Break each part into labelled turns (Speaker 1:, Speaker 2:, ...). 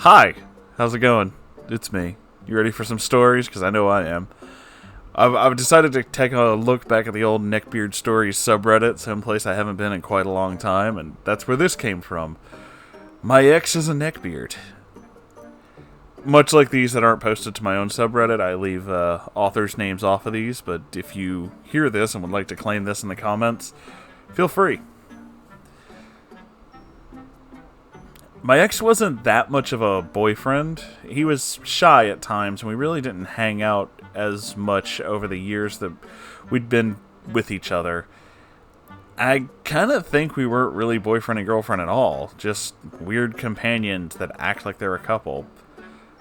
Speaker 1: Hi, how's it going? It's me. You ready for some stories? Because I know I am. I've decided to take a look back at the old Neckbeard Stories subreddit, someplace I haven't been in quite a long time, and that's where this came from. My ex is a neckbeard. Much like these that aren't posted to my own subreddit, I leave authors' names off of these, but if you hear this and would like to claim this in the comments, feel free. My ex wasn't that much of a boyfriend. He was shy at times, and we really didn't hang out as much over the years that we'd been with each other. I kind of think we weren't really boyfriend and girlfriend at all, just weird companions that act like they're a couple.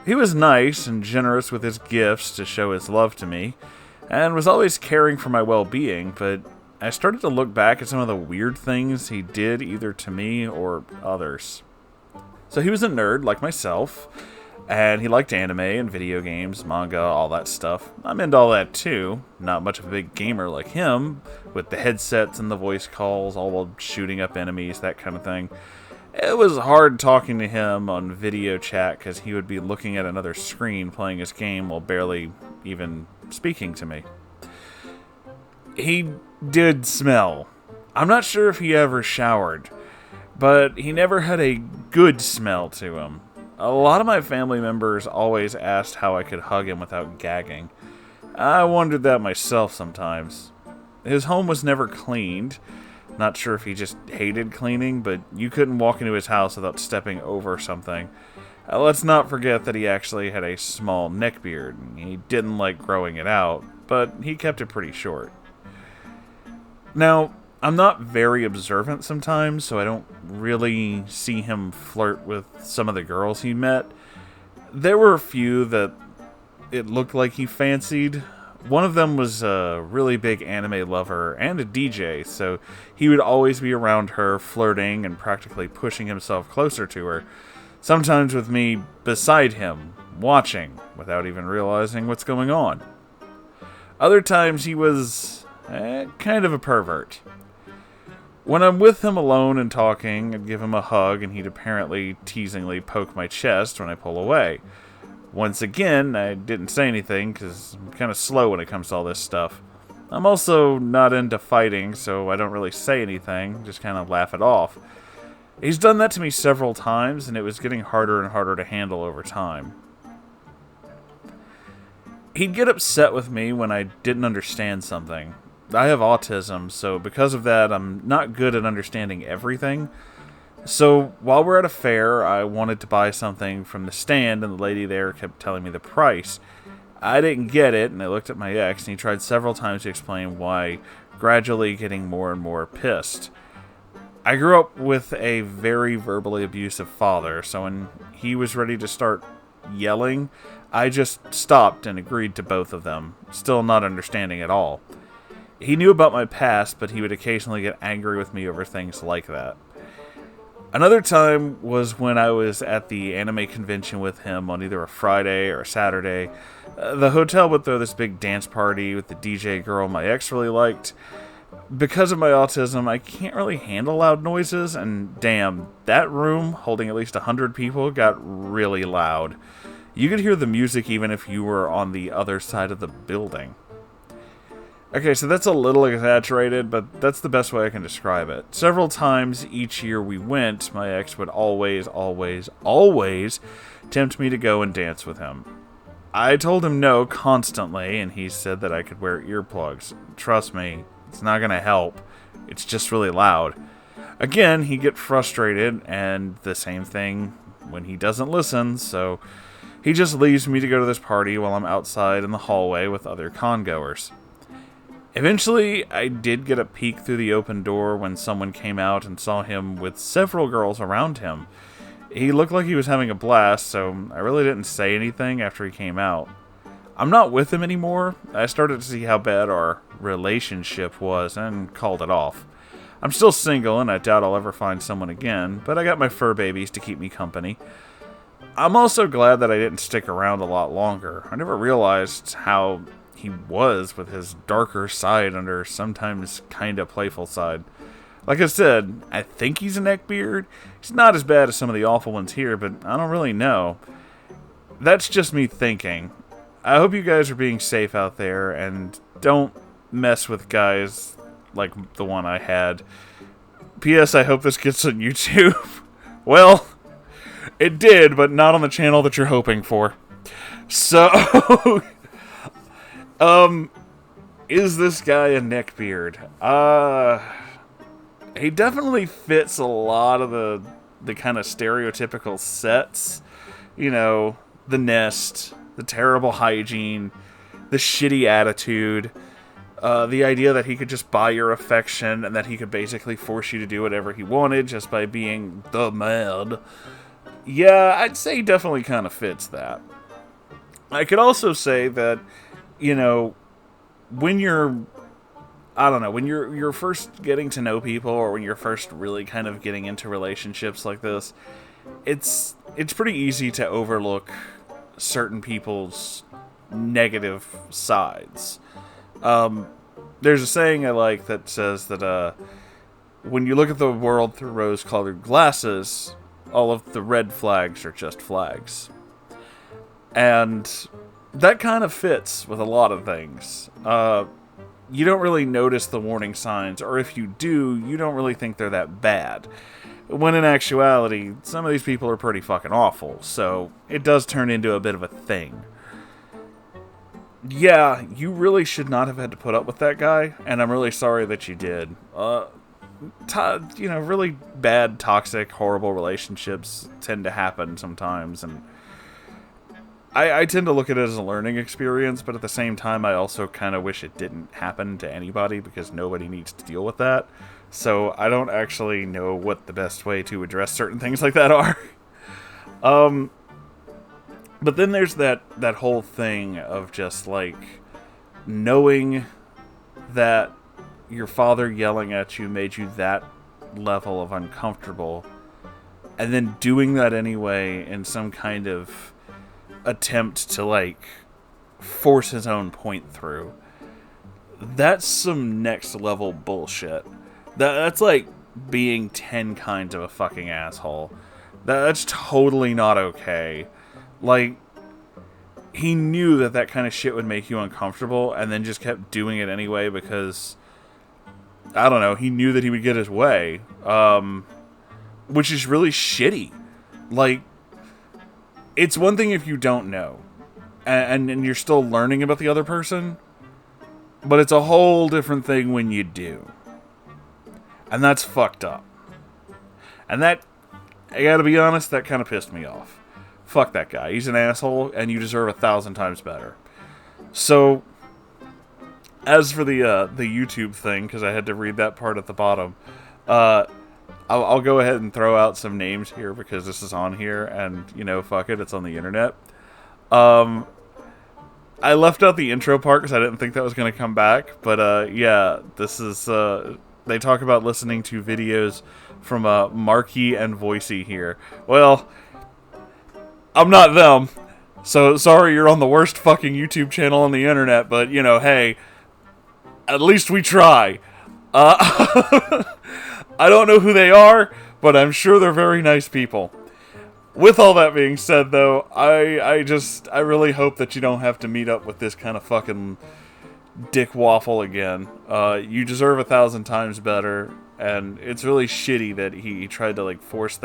Speaker 1: He was nice and generous with his gifts to show his love to me, and was always caring for my well-being, but I started to look back at some of the weird things he did either to me or others. So he was a nerd like myself, and he liked anime and video games, manga, all that stuff. I'm into all that too. Not much of a big gamer like him, with the headsets and the voice calls, all while shooting up enemies, that kind of thing. It was hard talking to him on video chat because he would be looking at another screen playing his game while barely even speaking to me. He did smell. I'm not sure if he ever showered, but he never had a good smell to him. A lot of my family members always asked how I could hug him without gagging. I wondered that myself sometimes. His home was never cleaned. Not sure if he just hated cleaning, but you couldn't walk into his house without stepping over something. Let's not forget that he actually had a small neck beard. He didn't like growing it out, but he kept it pretty short. Now, I'm not very observant sometimes, so I don't really see him flirt with some of the girls he met. There were a few that it looked like he fancied. One of them was a really big anime lover and a DJ, so he would always be around her, flirting and practically pushing himself closer to her, sometimes with me beside him, watching, without even realizing what's going on. Other times he was kind of a pervert. When I'm with him alone and talking, I'd give him a hug, and he'd apparently teasingly poke my chest when I pull away. Once again, I didn't say anything, because I'm kind of slow when it comes to all this stuff. I'm also not into fighting, so I don't really say anything, just kind of laugh it off. He's done that to me several times, and it was getting harder and harder to handle over time. He'd get upset with me when I didn't understand something. I have autism, so because of that, I'm not good at understanding everything. So while we're at a fair, I wanted to buy something from the stand, and the lady there kept telling me the price. I didn't get it, and I looked at my ex, and he tried several times to explain why, gradually getting more and more pissed. I grew up with a very verbally abusive father, so when he was ready to start yelling, I just stopped and agreed to both of them, still not understanding at all. He knew about my past, but he would occasionally get angry with me over things like that. Another time was when I was at the anime convention with him on either a Friday or a Saturday. The hotel would throw this big dance party with the DJ girl my ex really liked. Because of my autism, I can't really handle loud noises, and damn, that room, holding at least 100 people, got really loud. You could hear the music even if you were on the other side of the building. Okay, so that's a little exaggerated, but that's the best way I can describe it. Several times each year we went, my ex would always tempt me to go and dance with him. I told him no constantly, and he said that I could wear earplugs. Trust me, it's not going to help. It's just really loud. Again, he'd get frustrated, and the same thing when he doesn't listen, so he just leaves me to go to this party while I'm outside in the hallway with other congoers. Eventually, I did get a peek through the open door when someone came out and saw him with several girls around him. He looked like he was having a blast, so I really didn't say anything after he came out. I'm not with him anymore. I started to see how bad our relationship was and called it off. I'm still single, and I doubt I'll ever find someone again, but I got my fur babies to keep me company. I'm also glad that I didn't stick around a lot longer. I never realized how he was with his darker side under sometimes kinda playful side. Like I said, I think he's a neckbeard. He's not as bad as some of the awful ones here, but I don't really know. That's just me thinking. I hope you guys are being safe out there, and don't mess with guys like the one I had. P.S. I hope this gets on YouTube. Well, it did, but not on the channel that you're hoping for. So, is this guy a neckbeard? He definitely fits a lot of the kind of stereotypical sets. You know, the nest, the terrible hygiene, the shitty attitude, the idea that he could just buy your affection and that he could basically force you to do whatever he wanted just by being the man. Yeah, I'd say he definitely kind of fits that. I could also say that, you know, when you're, I don't know, when you're first getting to know people, or when you're first really kind of getting into relationships like this, it's pretty easy to overlook certain people's negative sides. There's a saying I like that says that when you look at the world through rose-colored glasses, all of the red flags are just flags. And that kind of fits with a lot of things. You don't really notice the warning signs, or if you do, you don't really think they're that bad. When in actuality, some of these people are pretty fucking awful, so it does turn into a bit of a thing. Yeah, you really should not have had to put up with that guy, and I'm really sorry that you did. You know, really bad, toxic, horrible relationships tend to happen sometimes, and I tend to look at it as a learning experience, but at the same time, I also kind of wish it didn't happen to anybody, because nobody needs to deal with that. So I don't actually know what the best way to address certain things like that are. But then there's that whole thing of just, like, knowing that your father yelling at you made you that level of uncomfortable, and then doing that anyway in some kind of attempt to, like, force his own point through. That's some next level bullshit. That's like being 10 kinds of a fucking asshole. That's totally not okay. Like, he knew that kind of shit would make you uncomfortable, and then just kept doing it anyway because, I don't know, he knew that he would get his way. Which is really shitty. Like, it's one thing if you don't know, and you're still learning about the other person, but it's a whole different thing when you do. And that's fucked up. And that, I gotta be honest, that kind of pissed me off. Fuck that guy. He's an asshole, and you deserve 1,000 times better. So, as for the YouTube thing, because I had to read that part at the bottom, I'll go ahead and throw out some names here, because this is on here, and, you know, fuck it, it's on the internet. I left out the intro part, because I didn't think that was going to come back, but, yeah, this is, they talk about listening to videos from, Marky and Voicey here. Well, I'm not them, so sorry you're on the worst fucking YouTube channel on the internet, but, you know, hey, at least we try. I don't know who they are, but I'm sure they're very nice people. With all that being said, though, I really hope that you don't have to meet up with this kind of fucking dick waffle again. You deserve 1,000 times better, and it's really shitty that he tried to, like, force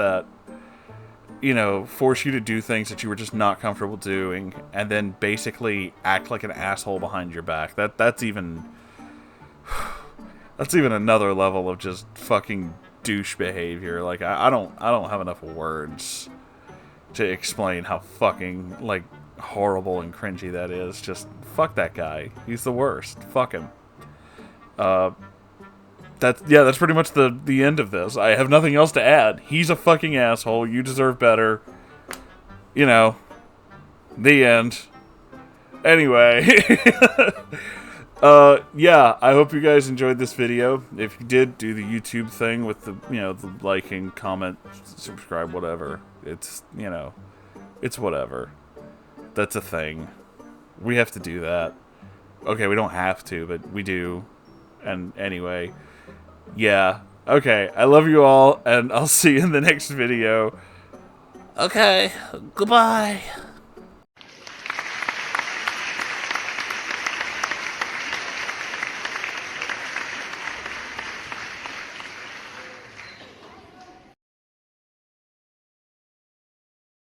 Speaker 1: you to do things that you were just not comfortable doing, and then basically act like an asshole behind your back. That's even another level of just fucking douche behavior. Like, I don't have enough words to explain how fucking, like, horrible and cringy that is. Just fuck that guy. He's the worst. Fuck him. That's pretty much the end of this. I have nothing else to add. He's a fucking asshole. You deserve better. You know, the end. Anyway. Yeah, I hope you guys enjoyed this video. If you did, do the YouTube thing with the, the liking, comment, subscribe, whatever. It's, it's whatever. That's a thing. We have to do that. Okay, we don't have to, but we do. And anyway, yeah, Okay, I love you all, and I'll see you in the next video. Okay, goodbye.